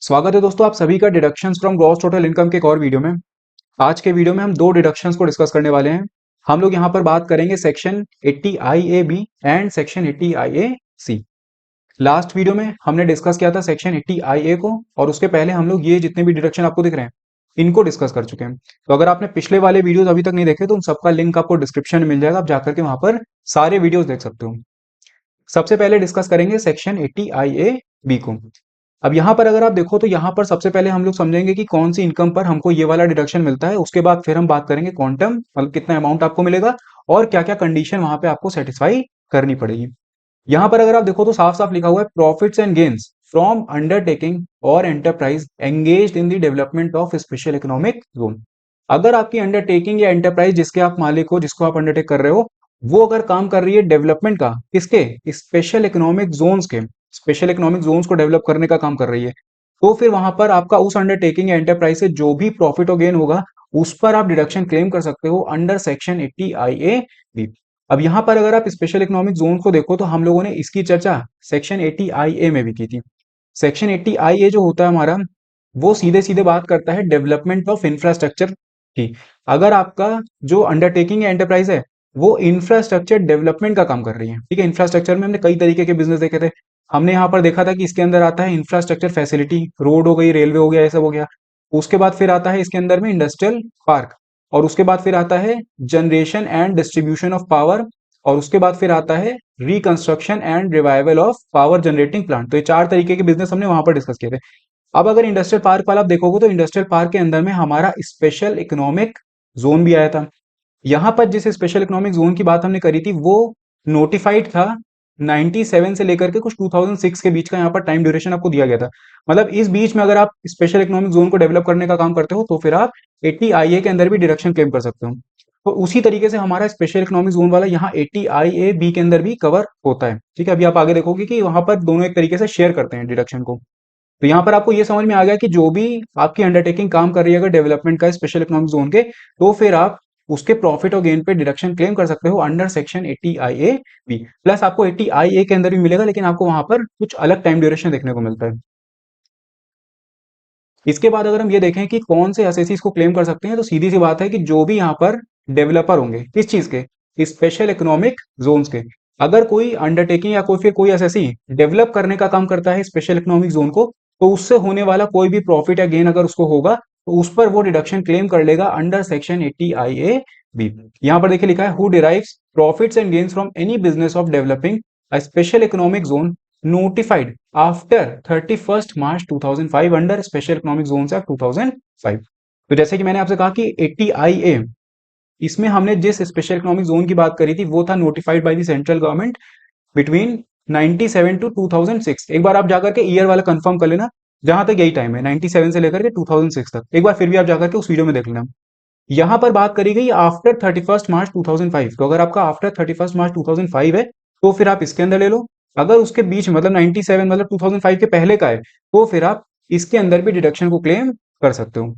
स्वागत है दोस्तों आप सभी का deductions from gross total income के एक और वीडियो में। आज के वीडियो में हम दो डिडक्शंस को डिस्कस करने वाले हैं। हम लोग यहाँ पर बात करेंगे section 80 I A B and section 80 I A C. Last video में हमने डिस्कस किया था सेक्शन 80 आई ए को, और उसके पहले हम लोग ये जितने भी डिडक्शन आपको दिख रहे हैं इनको डिस्कस कर चुके हैं। तो अगर आपने पिछले वाले वीडियोस अभी तक नहीं देखे तो उन सबका लिंक आपको डिस्क्रिप्शन में मिल जाएगा, आप जाकर के वहां पर सारे वीडियोस देख सकते हो। सबसे पहले डिस्कस करेंगे सेक्शन 80 आई ए बी को। अब यहाँ पर अगर आप देखो तो यहाँ पर सबसे पहले हम लोग समझेंगे कि कौन सी इनकम पर हमको ये वाला डिडक्शन मिलता है। उसके बाद फिर हम बात करेंगे क्वांटम, मतलब कितना अमाउंट आपको मिलेगा और क्या क्या कंडीशन वहां पे आपको सेटिस्फाई करनी पड़ेगी। यहाँ पर अगर आप देखो तो साफ साफ लिखा हुआ है profits and gains from undertaking और enterprise engaged in the development of special economic zone. अगर आपकी अंडरटेकिंग या एंटरप्राइज जिसके आप मालिक हो, जिसको आप अंडरटेक कर रहे हो, वो अगर काम कर रही है डेवलपमेंट का, किसके, स्पेशल इकोनॉमिक जोन्स के, स्पेशल इकोनॉमिक जोन्स को डेवलप करने का काम कर रही है, तो फिर वहां पर आपका उस अंडरटेकिंग या एंटरप्राइज से जो भी प्रॉफिट और गेन होगा उस पर आप डिडक्शन क्लेम कर सकते हो under section 80 I A B. अब यहां पर अगर आप स्पेशल इकोनॉमिक जोन को देखो तो हम लोगों ने इसकी चर्चा सेक्शन 80 आई ए में भी की थी। सेक्शन 80 आई ए जो होता है हमारा, वो सीधे सीधे बात करता है डेवलपमेंट ऑफ इंफ्रास्ट्रक्चर की। अगर आपका जो अंडरटेकिंग या एंटरप्राइज है वो इंफ्रास्ट्रक्चर डेवलपमेंट का काम कर रही है, ठीक है। इंफ्रास्ट्रक्चर में हमने कई तरीके के बिजनेस देखे थे। हमने यहाँ पर देखा था कि इसके अंदर आता है इंफ्रास्ट्रक्चर फैसिलिटी, रोड हो गई, रेलवे हो गया, ये सब हो गया। उसके बाद फिर आता है इसके अंदर में इंडस्ट्रियल पार्क, और उसके बाद फिर आता है generation and distribution of power, और उसके बाद फिर आता है reconstruction and revival of power generating plant. तो ये चार तरीके के बिजनेस हमने वहां पर डिस्कस किए थे। अब अगर इंडस्ट्रियल पार्क वाला आप देखोगे तो इंडस्ट्रियल पार्क के अंदर में हमारा स्पेशल इकोनॉमिक जोन भी आया था। यहां पर जिस स्पेशल इकोनॉमिक जोन की बात हमने करी थी वो नोटिफाइड था 97 से लेकर के कुछ 2006 के बीच का यहाँ पर टाइम ड्यूरेशन आपको दिया गया था। मतलब इस बीच में अगर आप स्पेशल इकोनॉमिक जोन को डेवलप करने का काम करते हो तो फिर आप 80 आई ए के अंदर भी डिडक्शन क्लेम कर सकते हो। तो उसी तरीके से हमारा स्पेशल इकोनॉमिक जोन वाला यहाँ 80 आई ए बी के अंदर भी कवर होता है, ठीक है। अभी आप आगे देखोगे कि वहां पर दोनों एक तरीके से शेयर करते हैं डिडक्शन को। तो यहाँ पर आपको ये समझ में आ गया कि जो भी आपकी अंडरटेकिंग काम कर रही है अगर डेवलपमेंट का स्पेशल इकोनॉमिक जोन के, तो फिर आप उसके प्रॉफिट और गेन पे डिडक्शन क्लेम कर सकते हो under section 80 I A B. Plus आपको 80 आई ए के अंदर भी मिलेगा, लेकिन आपको वहां पर कुछ अलग टाइम ड्यूरेशन देखने को मिलता है। इसके बाद अगर हम ये देखें कि कौन से एसएससी को क्लेम कर सकते हैं, तो सीधी सी बात है कि जो भी यहाँ पर डेवलपर होंगे, किस चीज के, स्पेशल इकोनॉमिक जोन्स के। अगर कोई अंडरटेकिंग या कोई फिर कोई एसएससी डेवलप करने का काम करता है स्पेशल इकोनॉमिक जोन को, तो उससे होने वाला कोई भी प्रॉफिट या गेन अगर उसको होगा तो उस पर वो डिडक्शन क्लेम कर लेगा under section 80 I A B. यहाँ पर देखिए लिखा है who derives profits and gains from any business of developing a special economic zone notified after 31st March 2005 under special economic zone act 2005। तो जैसे कि मैंने आपसे कहा कि 80 आई ए, इसमें हमने जिस स्पेशल इकोनॉमिक जोन की बात करी थी वो था notified by the central government between 97 to 2006। एक बार आप जाकर के ईयर वाला कंफर्म कर लेना, जहां तक यही टाइम है 97 से लेकर के 2006 तक, एक बार फिर भी आप जाकर के उस वीडियो में देख लेना। यहां पर बात करी गई आफ्टर 31st मार्च 2005। तो अगर आपका आफ्टर 31st मार्च 2005 है तो फिर आप इसके अंदर ले लो। अगर उसके बीच मतलब 97 मतलब 2005 के पहले का है तो फिर आप इसके अंदर भी डिडक्शन को क्लेम कर सकते हो।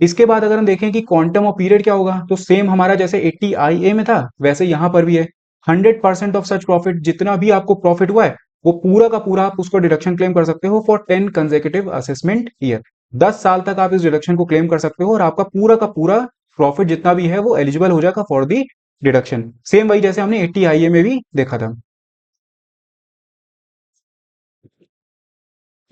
इसके बाद अगर हम देखें कि क्वांटम ऑफ पीरियड क्या होगा, तो सेम हमारा जैसे 80 आई ए में था वैसे यहां पर भी है 100% ऑफ सच प्रॉफिट। जितना भी आपको प्रॉफिट हुआ है वो पूरा का पूरा आप उसको डिडक्शन क्लेम कर सकते हो फॉर 10 कंसेक्यूटिव असेसमेंट ईयर। 10 साल तक आप इस डिडक्शन को क्लेम कर सकते हो और आपका पूरा का पूरा प्रॉफिट जितना भी है वो एलिजिबल हो जाएगा फॉर दी डिडक्शन। सेम वही जैसे हमने 80 आई ए में भी देखा था।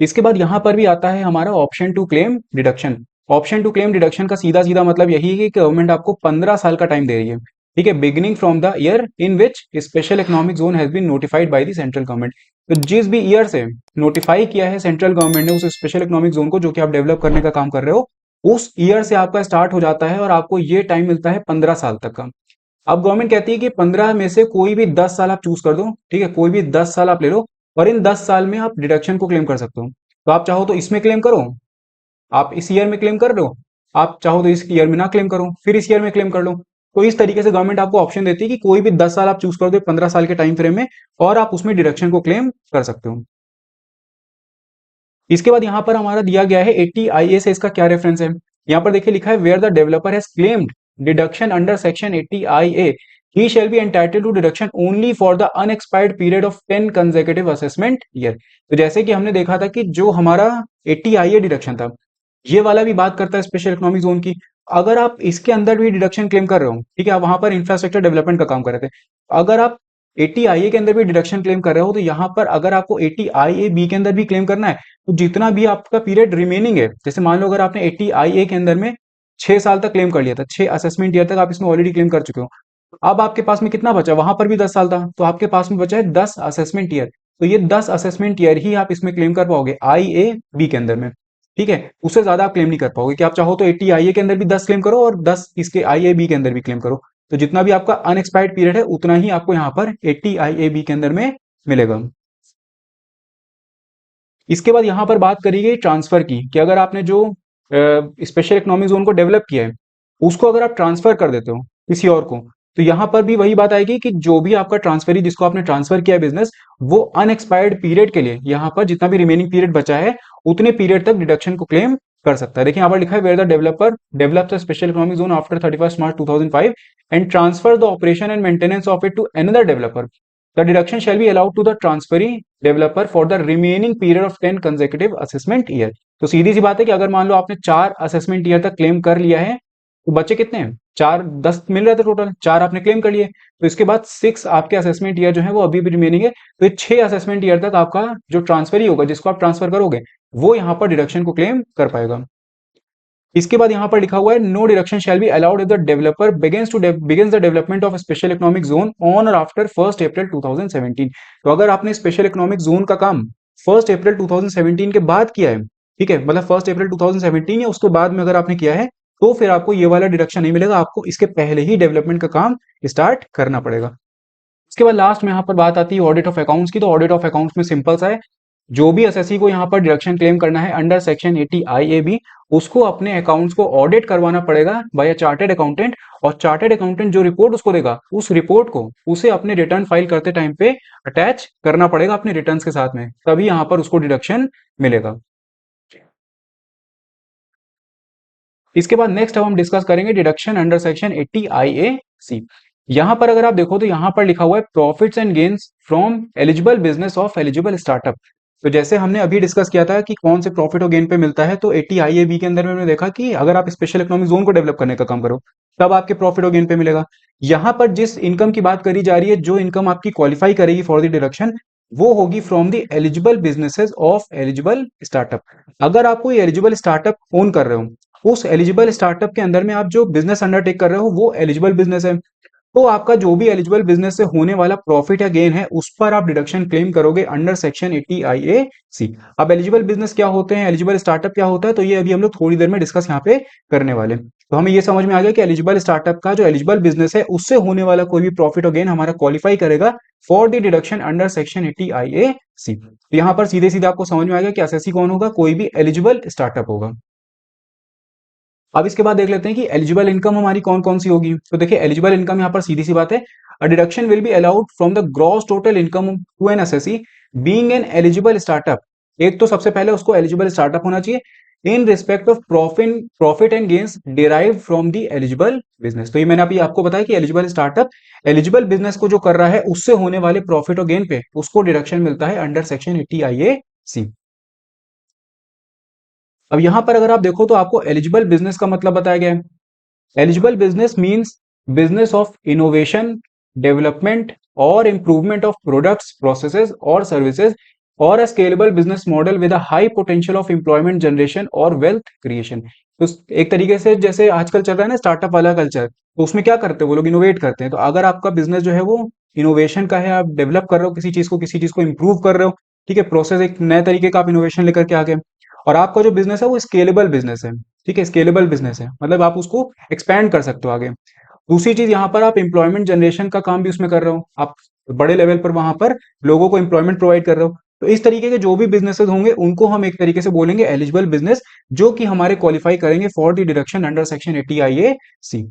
इसके बाद यहां पर भी आता है हमारा option to claim deduction. Option to claim deduction का सीधा सीधा मतलब यही है कि गवर्नमेंट आपको 15 साल का टाइम दे रही है, ठीक है, beginning from the year in which special economic zone has been notified by the central government. तो जिस भी ईयर से नोटिफाई किया है सेंट्रल गवर्नमेंट ने उस स्पेशल इकोनॉमिक जोन को जो कि आप डेवलप करने का काम कर रहे हो, उस ईयर से आपका स्टार्ट हो जाता है और आपको ये टाइम मिलता है 15 साल तक का। अब गवर्नमेंट कहती है कि 15 में से कोई भी 10 साल आप चूज कर दो, ठीक है, कोई भी 10 साल आप ले लो और इन 10 साल में आप डिडक्शन को क्लेम कर सकते हो। तो आप चाहो तो इसमें क्लेम करो, आप इस ईयर में क्लेम कर लो, आप चाहो तो इस ईयर में ना क्लेम करो फिर इस ईयर में क्लेम कर लो। तो इस तरीके से गवर्नमेंट आपको ऑप्शन देती है कि कोई भी 10 साल आप चूज कर दो 15 साल के टाइम फ्रेम में और आप उसमें डिडक्शन को क्लेम कर सकते हो। इसके बाद यहाँ पर हमारा दिया गया है 80 आई से इसका क्या रेफरेंस है। यहाँ पर देखिए लिखा है where the developer has claimed deduction under section 80 I A, he shall be entitled to deduction only for the unexpired period of 10 consecutive assessment year। तो जैसे कि हमने देखा था कि जो हमारा 80IA डिडक्शन था, ये वाला भी बात करता है स्पेशल इकोनॉमिक जोन की। अगर आप इसके अंदर भी डिडक्शन क्लेम कर रहे हो, ठीक है, आप वहां पर इंफ्रास्ट्रक्चर डेवलपमेंट का काम कर रहे थे, अगर आप 80IA के अंदर भी डिडक्शन क्लेम कर रहे हो, तो यहाँ पर अगर आपको 80IA B के अंदर भी क्लेम करना है, तो जितना भी आपका पीरियड रिमेनिंग है, जैसे मान लो अगर आपने 80IA के अंदर में 6 साल तक क्लेम कर लिया था, 6 असेसमेंट ईयर तक आप इसमें ऑलरेडी क्लेम कर चुके हो, अब आपके पास में कितना बचा, वहां पर भी 10 साल था, तो आपके पास में बचा है 10 असेसमेंट ईयर। तो ये 10 असेसमेंट ईयर ही आप इसमें क्लेम कर पाओगे IA B के अंदर में, ठीक है। उससे ज्यादा आप क्लेम नहीं कर पाओगे कि आप चाहो तो 80IA के अंदर भी 10 क्लेम करो और 10 इसके IA B के अंदर भी क्लेम करो। तो जितना भी आपका अनएक्सपायर्ड पीरियड है उतना ही आपको यहाँ पर 80IA B के अंदर में मिलेगा। इसके बाद यहाँ पर बात करी गई ट्रांसफर की, कि अगर आपने जो स्पेशल इकोनॉमिक जोन को डेवलप किया है, उसको अगर आप ट्रांसफर कर देते हो किसी और को, तो यहाँ पर भी वही बात आएगी कि जो भी आपका ट्रांसफरी जिसको आपने ट्रांसफर किया है बिजनेस, वो अनएक्सपायर्ड पीरियड के लिए यहाँ पर जितना भी रिमेनिंग पीरियड बचा है उतने पीरियड तक डिडक्शन को क्लेम कर सकता है। देखिए यहाँ पर लिखा है, where the developer develops a special economic zone after 31 March 2005 and transfer the operation and maintenance of it to another developer, the deduction shall be allowed to the transferee developer for the remaining period of 10 consecutive assessment year. तो सीधी सी बात है कि अगर मान लो आपने 4 assessment year तक क्लेम कर लिया है, तो बच्चे कितने हैं, 4, 10 मिल रहे थे टोटल, 4 आपने क्लेम कर लिए, तो इसके बाद 6 आपके असेसमेंट ईयर जो है वो अभी भी रिमेनिंग है, तो ये 6 असेसमेंट ईयर तक आपका जो ट्रांसफर ही होगा, जिसको आप ट्रांसफर करोगे, वो यहाँ पर डिडक्शन को क्लेम कर पाएगा। इसके बाद यहाँ पर लिखा हुआ है, no deduction shall be allowed if the developer begins the development of special economic zone on or after 1 April 2017। तो अगर आपने स्पेशल इकोनॉमिक जोन का काम 1 अप्रैल 2017 के बाद किया है, ठीक है, मतलब 1 अप्रैल 2017 या उसके बाद में अगर आपने किया है, तो फिर आपको ये वाला डिडक्शन नहीं मिलेगा, आपको इसके पहले ही डेवलपमेंट का काम स्टार्ट करना पड़ेगा। उसके बाद लास्ट में यहाँ पर बात आती है ऑडिट ऑफ अकाउंट्स की। तो ऑडिट ऑफ अकाउंट्स में सिंपल सा है, जो भी एसएससी को यहाँ पर डिडक्शन क्लेम करना है अंडर सेक्शन 80IA B, उसको अपने अकाउंट्स को ऑडिट करवाना पड़ेगा बाय चार्टेड अकाउंटेंट, और चार्टेड अकाउंटेंट जो रिपोर्ट उसको देगा, उस रिपोर्ट को उसे अपने रिटर्न फाइल करते टाइम पे अटैच करना पड़ेगा अपने रिटर्न्स के साथ में, तभी यहाँ पर उसको डिडक्शन मिलेगा। इसके बाद नेक्स्ट अब हम डिस्कस करेंगे deduction under section 80IA C। यहां पर अगर आप देखो तो यहां पर लिखा हुआ है profits and gains from eligible business of eligible startup. तो जैसे हमने अभी डिस्कस किया था कि कौन से प्रॉफिट और गेन पे मिलता है, तो 80IA B के अंदर में हमने देखा कि अगर आप स्पेशल इकोनॉमिक जोन को डेवलप करने का काम करो, तब आपके प्रॉफिट और गेन पे मिलेगा। यहां पर जिस इनकम की बात करी जा रही है, जो इनकम आपकी क्वालिफाई करेगी फॉर द डिडक्शन, वो होगी from the eligible businesses of eligible startup. अगर आप कोई एलिजिबल स्टार्टअप ओन कर रहे हो, उस एलिजिबल स्टार्टअप के अंदर में आप जो बिजनेस अंडरटेक कर रहे हो वो एलिजिबल बिजनेस है, तो आपका जो भी एलिजिबल बिजनेस से होने वाला प्रॉफिट या गेन है उस पर आप डिडक्शन क्लेम करोगे अंडर सेक्शन 80IA C। अब एलिजिबल बिजनेस क्या होते हैं, एलिजिबल स्टार्टअप क्या होता है, तो ये अभी हम लोग थोड़ी देर में डिस्कस यहाँ पे करने वाले हैं। तो हमें ये समझ में आ गया कि एलिजिबल स्टार्टअप का जो एलिजिबल बिजनेस है उससे होने वाला कोई भी प्रॉफिट और गेन हमारा क्वालिफाई करेगा for the deduction under section 80IA C। तो यहाँ पर सीधे सीधे आपको समझ में आ गया कि एसएससी कौन होगा, कोई भी एलिजिबल स्टार्टअप होगा। अब इसके बाद देख लेते हैं कि एलिजिबल इनकम हमारी कौन कौन सी होगी। तो देखिए एलिजिबल इनकम यहाँ पर सीधी सी बात है, a deduction will be allowed from the gross total income to an SSC being an eligible startup. एक तो सबसे पहले उसको एलिजिबल स्टार्टअप होना चाहिए in respect of profit and gains derive from the eligible business. तो ये मैंने अभी आपको बताया कि एलिजिबल स्टार्टअप एलिजिबल बिजनेस को जो कर रहा है उससे होने वाले प्रॉफिट और गेन पे उसको डिडक्शन मिलता है अंडर सेक्शन 80IA C। अब यहां पर अगर आप देखो तो आपको एलिजिबल बिजनेस का मतलब बताया गया है। Eligible business means business of innovation, development और इंप्रूवमेंट ऑफ प्रोडक्ट्स, प्रोसेसेस और सर्विसेज और a scalable business model with a high potential of employment generation और वेल्थ क्रिएशन। तो एक तरीके से जैसे आजकल चल रहा है ना स्टार्टअप वाला कल्चर, तो उसमें क्या करते हैं वो लोग, इनोवेट करते हैं। तो अगर आपका बिजनेस जो है वो इनोवेशन का है, आप डेवलप कर रहे हो किसी चीज को इंप्रूव कर रहे हो, ठीक है, प्रोसेस एक नए तरीके का आप इनोवेशन लेकर के आ गए, और आपका जो बिजनेस है वो स्केलेबल बिजनेस है, ठीक है, स्केलेबल बिजनेस है, मतलब आप उसको एक्सपैंड कर सकते हो आगे। दूसरी चीज यहाँ पर आप एम्प्लॉयमेंट जनरेशन का काम भी उसमें कर रहे हो, आप बड़े लेवल पर वहां पर लोगों को एम्प्लॉयमेंट प्रोवाइड कर रहे हो। तो इस तरीके के जो भी बिजनेसेस होंगे उनको हम एक तरीके से बोलेंगे एलिजिबल बिजनेस, जो कि हमारे क्वालिफाई करेंगे for the deduction under section 80IA C।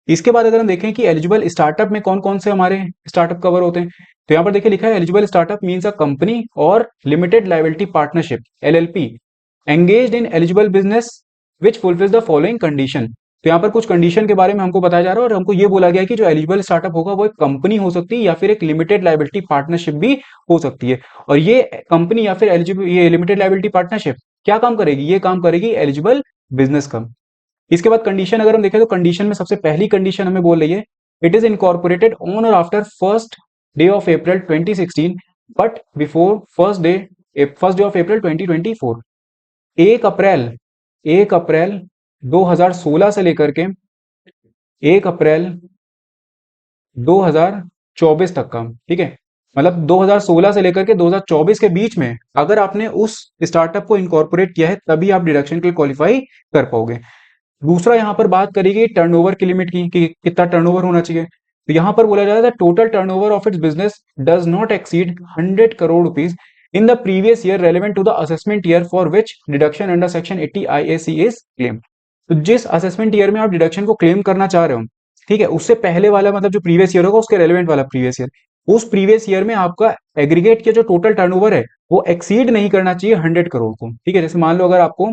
इसके बाद अगर हम देखें कि एलिजिबल स्टार्टअप में कौन कौन से हमारे स्टार्टअप कवर होते हैं, तो यहाँ पर देखिए लिखा है eligible startup means a company और limited liability partnership LLP engaged in eligible business which fulfills the following condition। तो यहाँ पर कुछ कंडीशन के बारे में हमको बताया जा रहा है और हमको ये बोला गया है कि जो एलिजिबल स्टार्टअप होगा वो एक कंपनी हो सकती है या फिर एक लिमिटेड लायबिलिटी पार्टनरशिप भी हो सकती है। और ये कंपनी या फिर एलिजिबल ये लिमिटेड लायबिलिटी पार्टनरशिप क्या काम करेगी, ये काम करेगी एलिजिबल बिजनेस का। इसके बाद कंडीशन अगर हम देखें तो कंडीशन में सबसे पहली कंडीशन हमें बोल रही है it is incorporated on or after first day of April 2016 but before first day of April 2024। 1 अप्रैल 1 अप्रैल 2016 से लेकर के 1 अप्रैल 2024 तक का, ठीक है। मतलब 2016 से लेकर के 2024 के बीच में अगर आपने उस स्टार्टअप को इनकॉर्पोरेट किया है तभी आप डिडक्शन के लिए क्वालिफाई कर पाओगे। दूसरा यहाँ पर बात करेगी टर्नओवर की लिमिट की कि कितना टर्नओवर होना चाहिए। तो यहाँ पर बोला जाता है total turnover of its business does not exceed 100 crore rupees in the previous year relevant to the assessment year for which deduction under section 80 IAC is claim. तो जिस असेसमेंट ईयर में आप डिडक्शन को क्लेम करना चाह रहे हो, ठीक है, उससे पहले वाला मतलब जो प्रीवियस ईयर होगा उसके रेलेवेंट वाला प्रीवियस ईयर, उस प्रीवियस ईयर में आपका एग्रीगेट के जो टोटल टर्नओवर है वो एक्सीड नहीं करना चाहिए 100 करोड़ को, ठीक है। जैसे मान लो अगर आपको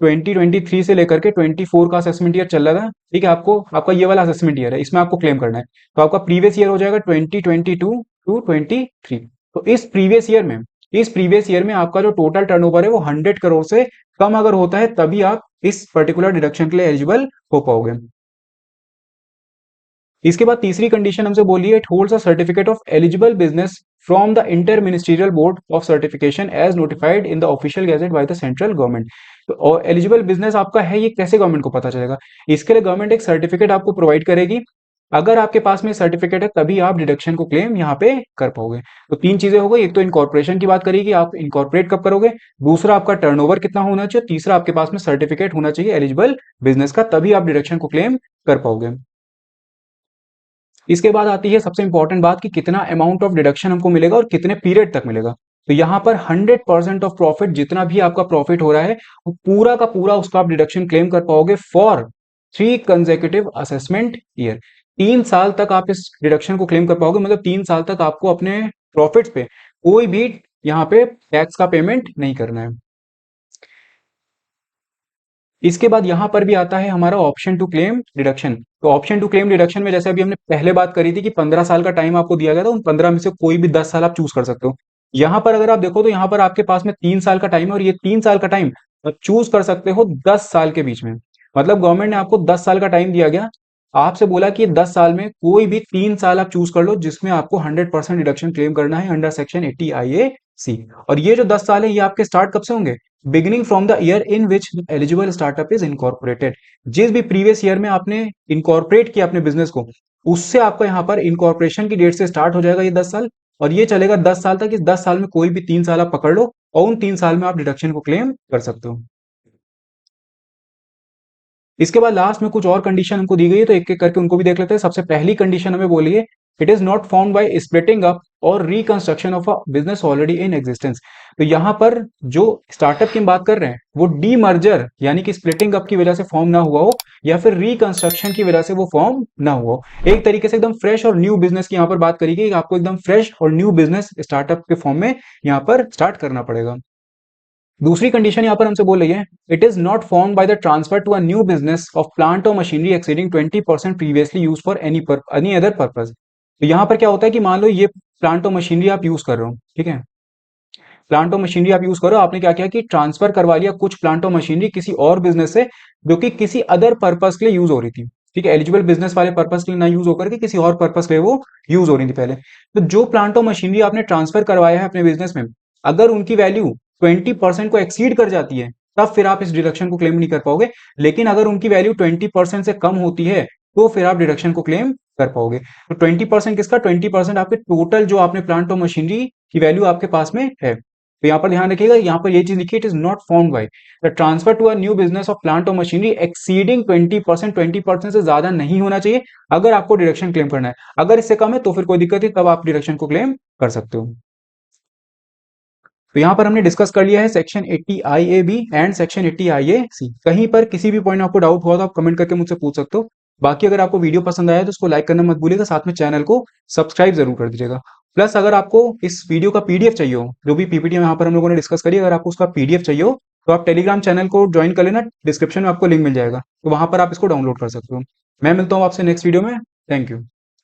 2023 से लेकर के 24 का असेसमेंट ईयर चल रहा था, ठीक है, आपको आपका ये वाला असेसमेंट ईयर है, इसमें आपको क्लेम करना है, तो आपका प्रीवियस ईयर हो जाएगा 2022 टू 23। तो इस प्रीवियस ईयर में आपका जो टोटल टर्नओवर है वो 100 करोड़ से कम अगर होता है तभी आप इस पर्टिकुलर डिडक्शन के लिए एलिजिबल हो पाओगे। इसके बाद तीसरी कंडीशन हमसे बोली है it holds a certificate of eligible business from the inter ministerial board of certification as notified in the official gazette by the central government. तो एलिजिबल बिजनेस आपका है ये कैसे गवर्नमेंट को पता चलेगा, इसके लिए गवर्नमेंट एक सर्टिफिकेट आपको प्रोवाइड करेगी। अगर आपके पास में सर्टिफिकेट है तभी आप डिडक्शन को क्लेम यहाँ पे कर पाओगे। तो तीन चीजें हो गई, एक तो इनकॉर्पोरेशन की बात करेगी, आप इनकॉर्पोरेट कब करोगे, दूसरा आपका टर्नओवर कितना होना चाहिए, तीसरा आपके पास में सर्टिफिकेट होना चाहिए एलिजिबल बिजनेस का, तभी आप डिडक्शन को क्लेम कर पाओगे। इसके बाद आती है सबसे इंपॉर्टेंट बात कि कितना अमाउंट ऑफ डिडक्शन हमको मिलेगा और कितने पीरियड तक मिलेगा। तो यहाँ पर 100% ऑफ प्रॉफिट, जितना भी आपका प्रॉफिट हो रहा है वो पूरा का पूरा उसका आप डिडक्शन क्लेम कर पाओगे फॉर 3 कंसेक्यूटिव असेसमेंट ईयर। 3 साल तक आप इस डिडक्शन को क्लेम कर पाओगे, मतलब 3 साल तक आपको अपने प्रॉफिट पे कोई भी यहाँ पे टैक्स का पेमेंट नहीं करना है। इसके बाद यहां पर भी आता है हमारा ऑप्शन टू क्लेम डिडक्शन। तो ऑप्शन टू क्लेम डिडक्शन में जैसे अभी हमने पहले बात करी थी कि 15 साल का टाइम आपको दिया गया था, उन 15 में से कोई भी 10 साल आप चूज कर सकते हो। यहां पर अगर आप देखो तो यहां पर आपके पास में 3 साल का टाइम है और ये 3 साल का टाइम आप चूज कर सकते हो 10 साल के बीच में। मतलब गवर्नमेंट ने आपको 10 साल का टाइम दिया गया, आपसे बोला कि 10 साल में कोई भी 3 साल आप चूज कर लो जिसमें आपको 100% डिडक्शन क्लेम करना है अंडर सेक्शन 80 IAC। और ये जो 10 साल है ये आपके स्टार्ट कब से होंगे, beginning from the year in which eligible startup is incorporated. जिस भी प्रीवियस ईयर में आपने इनकॉर्पोरेट किया अपने बिजनेस को, उससे आपका यहाँ पर इनकॉर्पोरेशन की डेट से स्टार्ट हो जाएगा ये 10 साल, और ये चलेगा 10 साल तक। इस 10 साल में कोई भी 3 साल आप पकड़ लो और उन 3 साल में आप डिडक्शन को क्लेम कर सकते हो। इसके बाद लास्ट में कुछ और कंडीशन हमको दी गई है, तो एक एक करके उनको भी देख लेते हैं। सबसे पहली कंडीशन हमें बोली है it is not found by splitting up और reconstruction of a business already in existence. तो यहां पर जो स्टार्टअप की हम बात कर रहे हैं वो डीमर्जर यानी कि स्प्लिटिंग अप की वजह से फॉर्म ना हुआ हो या फिर रिकंस्ट्रक्शन की वजह से वो फॉर्म ना हुआ हो। एक तरीके से एकदम फ्रेश और न्यू बिजनेस की यहाँ पर बात करी गई, आपको एकदम फ्रेश और न्यू बिजनेस स्टार्टअप के फॉर्म में यहाँ पर स्टार्ट करना पड़ेगा। दूसरी कंडीशन यहां पर हमसे बोल रही है it is not form by the transfer to a new business of plant और machinery exceeding 20% previously use for any other purpose. तो यहां पर क्या होता है कि मान लो ये प्लांट और मशीनरी आप यूज कर रहे हो, ठीक है, प्लांट और मशीनरी आप यूज करो, आपने क्या किया कि ट्रांसफर करवा लिया कुछ प्लांट और मशीनरी किसी और बिजनेस से जो कि किसी अदर पर्पज के लिए यूज हो रही थी, ठीक है, एलिजिबल बिजनेस वाले पर्पज के लिए ना यूज होकर के किसी और पर्पज के लिए वो यूज हो रही थी पहले। तो जो प्लांट और मशीनरी आपने ट्रांसफर करवाया है अपने बिजनेस में, अगर उनकी वैल्यू 20% को एक्सीड कर जाती है तब फिर आप इस डिडक्शन को क्लेम नहीं कर पाओगे, लेकिन अगर उनकी वैल्यू 20% से कम होती है तो फिर आप डिडक्शन को क्लेम कर पाओगे। तो 20% किसका, 20% आपके टोटल जो आपने प्लांट और मशीनरी की वैल्यू आपके पास में है। तो यहाँ पर ध्यान रखिएगा, यहाँ पर ये चीज लिखी it is not found by the transfer to a new business of plant और मशीनरी एक्सीडिंग 20%, 20% से ज्यादा नहीं होना चाहिए अगर आपको डिडक्शन क्लेम करना है। अगर इससे कम है तो फिर कोई दिक्कत नहीं, तब आप डिडक्शन को क्लेम कर सकते हो। तो यहां पर हमने डिस्कस कर लिया है section 80 IAB and section 80 IAC। कहीं पर किसी भी पॉइंट में आपको डाउट हुआ तो आप कमेंट करके मुझसे पूछ सकते हो। बाकी अगर आपको वीडियो पसंद आया तो उसको लाइक करना मत भूलिएगा, साथ में चैनल को सब्सक्राइब जरूर कर दीजिएगा। प्लस अगर आपको इस वीडियो का PDF चाहिए हो, जो भी PPT यहाँ पर हम लोगों ने डिस्कस करी, अगर आपको उसका PDF चाहिए हो तो आप टेलीग्राम चैनल को ज्वाइन कर लेना, डिस्क्रिप्शन में आपको लिंक मिल जाएगा, तो वहां पर आप इसको डाउनलोड कर सकते हो। मैं मिलता हूँ आपसे नेक्स्ट वीडियो में। Thank you.